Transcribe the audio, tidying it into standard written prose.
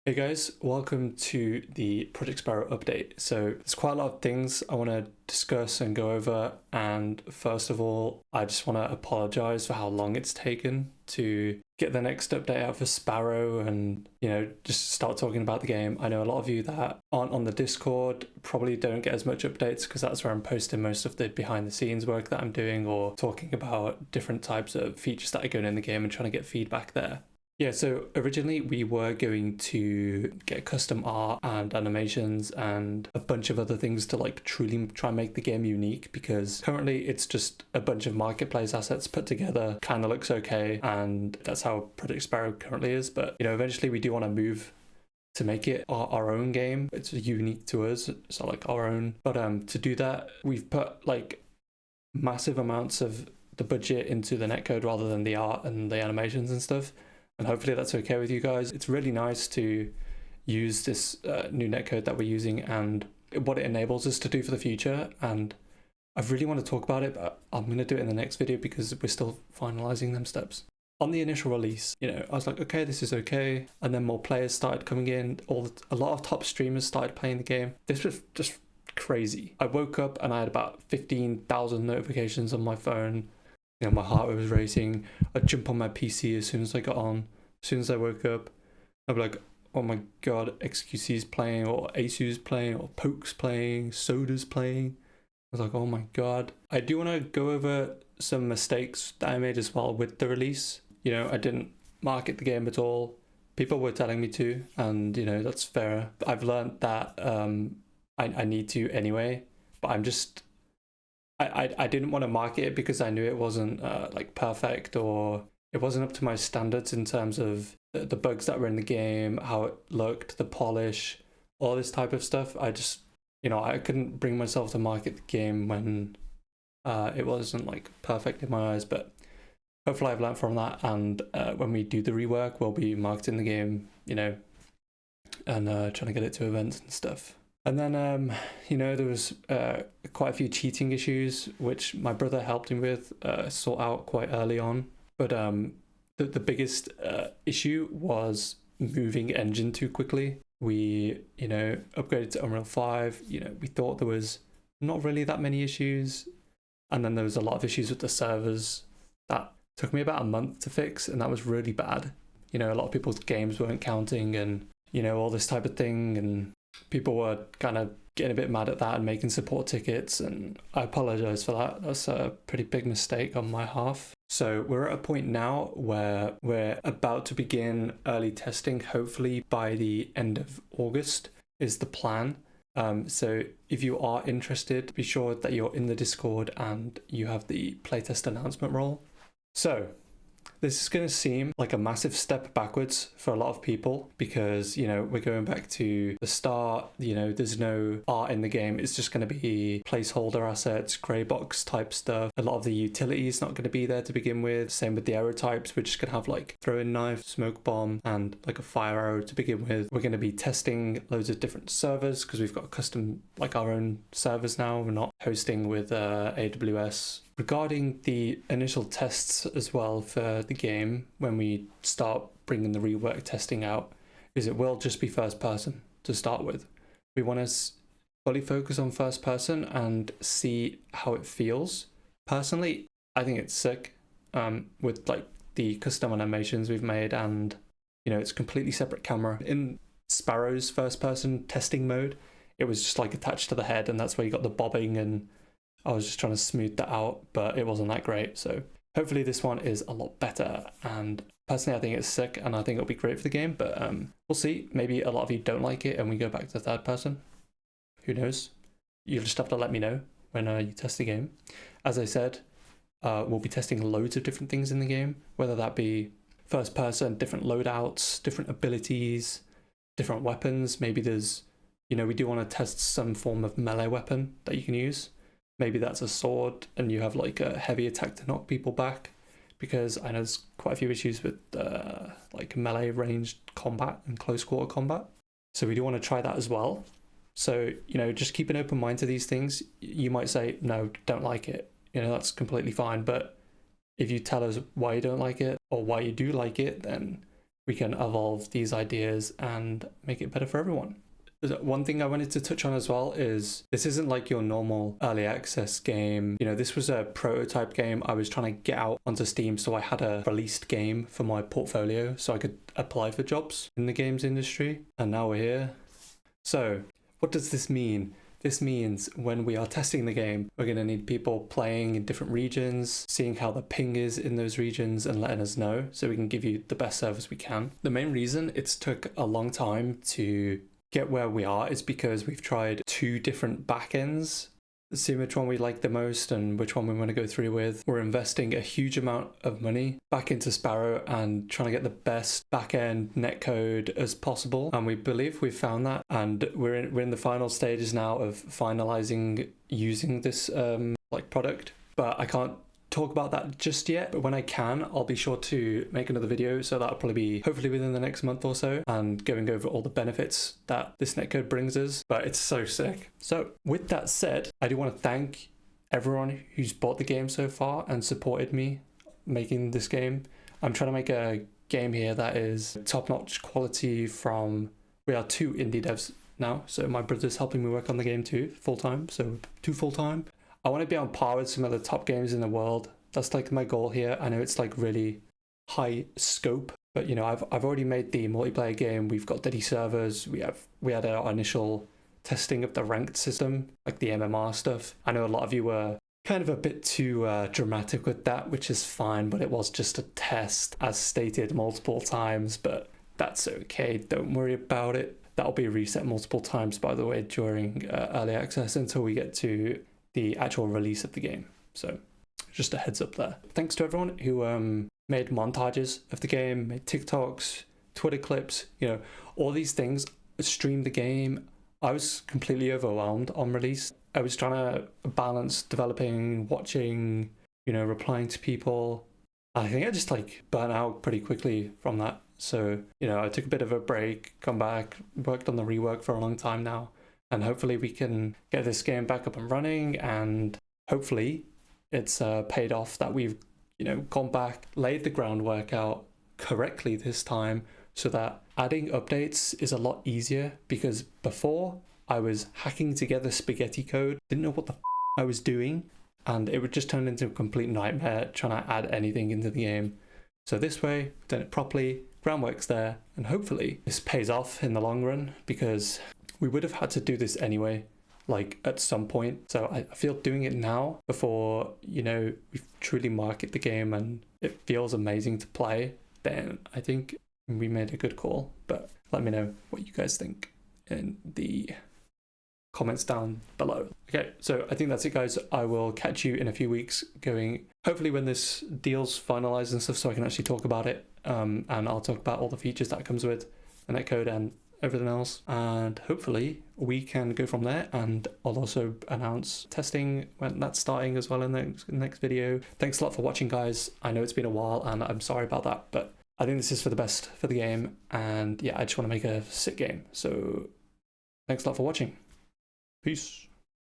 Hey guys, welcome to the Project Sparrow update. So there's quite a lot of things I want to discuss and go over, and first of all, I just want to apologize for how long it's taken to get the next update out for Sparrow and, just start talking about the game. I know a lot of you that aren't on the Discord probably don't get as much updates because that's where I'm posting most of the behind the scenes work that I'm doing or talking about different types of features that are going in the game and trying to get feedback there. Yeah, so originally we were going to get custom art and animations and a bunch of other things to truly try and make the game unique, because currently it's just a bunch of marketplace assets put together, kind of looks okay, and that's how Project Sparrow currently is. But eventually we do want to move to make it our own game. It's unique to us, so our own. But to do that, we've put massive amounts of the budget into the netcode rather than the art and the animations and stuff. And hopefully that's okay with you guys. It's really nice to use this new netcode that we're using and what it enables us to do for the future. And I really want to talk about it, but I'm going to do it in the next video because we're still finalizing them steps. On the initial release, I was like, okay, this is okay. And then more players started coming in. A lot of top streamers started playing the game. This was just crazy. I woke up and I had about 15,000 notifications on my phone. My heart was racing. I'd jump on my PC as soon as I got on. As soon as I woke up, I'd be like, oh my god, XQC's playing, or ASU's playing, or Poke's playing, Soda's playing. I was like, oh my god. I do want to go over some mistakes that I made as well with the release. I didn't market the game at all. People were telling me to, and that's fair. I've learned that I need to anyway, but I didn't want to market it because I knew it wasn't perfect, or it wasn't up to my standards in terms of the bugs that were in the game, how it looked, the polish, all this type of stuff. I just, I couldn't bring myself to market the game when it wasn't perfect in my eyes. But hopefully I've learned from that, and when we do the rework, we'll be marketing the game, and trying to get it to events and stuff. And then, there was quite a few cheating issues, which my brother helped me with sort out quite early on. But the biggest issue was moving engine too quickly. We, upgraded to Unreal 5. We thought there was not really that many issues. And then there was a lot of issues with the servers that took me about a month to fix. And that was really bad. A lot of people's games weren't counting and, all this type of thing. And people were kind of getting a bit mad at that and making support tickets, and I apologize for that. That's a pretty big mistake on my half. So we're at a point now where we're about to begin early testing, hopefully by the end of August is the plan. So if you are interested, be sure that you're in the Discord and you have the playtest announcement role. So this is going to seem like a massive step backwards for a lot of people because, we're going back to the start. There's no art in the game. It's just going to be placeholder assets, grey box type stuff. A lot of the utility is not going to be there to begin with. Same with the arrow types. We're just going to have throw-in knife, smoke bomb, and a fire arrow to begin with. We're going to be testing loads of different servers because we've got custom, our own servers now. We're not hosting with AWS. Regarding the initial tests as well for the game, when we start bringing the rework testing out, is it will just be first person to start with. We want to fully focus on first person and see how it feels. Personally, I think it's sick with the custom animations we've made, and it's completely separate camera. In Sparrow's first person testing mode, it was just attached to the head, and that's where you got the bobbing, and I was just trying to smooth that out, but it wasn't that great. So hopefully this one is a lot better. And personally, I think it's sick and I think it'll be great for the game, but we'll see. Maybe a lot of you don't like it and we go back to third person. Who knows? You'll just have to let me know when you test the game. As I said, we'll be testing loads of different things in the game, whether that be first person, different loadouts, different abilities, different weapons. Maybe there's, we do want to test some form of melee weapon that you can use. Maybe that's a sword and you have a heavy attack to knock people back, because I know there's quite a few issues with melee ranged combat and close quarter combat. So we do want to try that as well. So, just keep an open mind to these things. You might say, no, don't like it. That's completely fine. But if you tell us why you don't like it or why you do like it, then we can evolve these ideas and make it better for everyone. One thing I wanted to touch on as well is this isn't like your normal early access game. You know, this was a prototype game I was trying to get out onto Steam, so I had a released game for my portfolio so I could apply for jobs in the games industry, and now we're here. So what does this mean? This means when we are testing the game, we're going to need people playing in different regions, seeing how the ping is in those regions and letting us know so we can give you the best service we can. The main reason it's took a long time to get where we are is because we've tried 2 different backends, see which one we like the most and which one we want to go through with. We're investing a huge amount of money back into Sparrow and trying to get the best backend netcode as possible, and we believe we've found that, and we're in the final stages now of finalizing using this product, but I can't talk about that just yet. But when I can, I'll be sure to make another video, so that'll probably be hopefully within the next month or so, and going over all the benefits that this netcode brings us. But it's so sick. So with that said, I do want to thank everyone who's bought the game so far and supported me making this game. I'm trying to make a game here that is top-notch quality from, we are 2 indie devs now, so my brother's helping me work on the game too, full-time, so 2 full-time. I want to be on par with some of the top games in the world. That's like my goal here. I know it's like really high scope, but you know, I've already made the multiplayer game. We've got steady servers. We had our initial testing of the ranked system, like the MMR stuff. I know a lot of you were kind of a bit too dramatic with that, which is fine, but it was just a test, as stated multiple times, but that's okay. Don't worry about it. That'll be reset multiple times, by the way, during early access until we get to the actual release of the game. So just a heads up there. Thanks to everyone who made montages of the game, made TikToks, Twitter clips, you know, all these things, streamed the game. I was completely overwhelmed on release. I was trying to balance developing, watching, you know, replying to people. I think I just like burnt out pretty quickly from that. So, you know, I took a bit of a break, come back, worked on the rework for a long time now. And hopefully we can get this game back up and running, and hopefully it's paid off that we've, you know, gone back, laid the groundwork out correctly this time, so that adding updates is a lot easier, because before I was hacking together spaghetti code, didn't know what the I was doing, and it would just turn into a complete nightmare trying to add anything into the game. So this way, we've done it properly, groundwork's there, and hopefully this pays off in the long run, because we would have had to do this anyway, like at some point. So I feel doing it now before, you know, we truly market the game and it feels amazing to play, then I think we made a good call. But let me know what you guys think in the comments down below. Okay, so I think that's it, guys. I will catch you in a few weeks, going hopefully when this deal's finalized and stuff, so I can actually talk about it, and I'll talk about all the features that comes with the netcode and everything else, and hopefully we can go from there. And I'll also announce testing when that's starting as well in the next video. Thanks a lot for watching, guys. I know it's been a while and I'm sorry about that, but I think this is for the best for the game, and yeah, I just want to make a sick game. So thanks a lot for watching. Peace.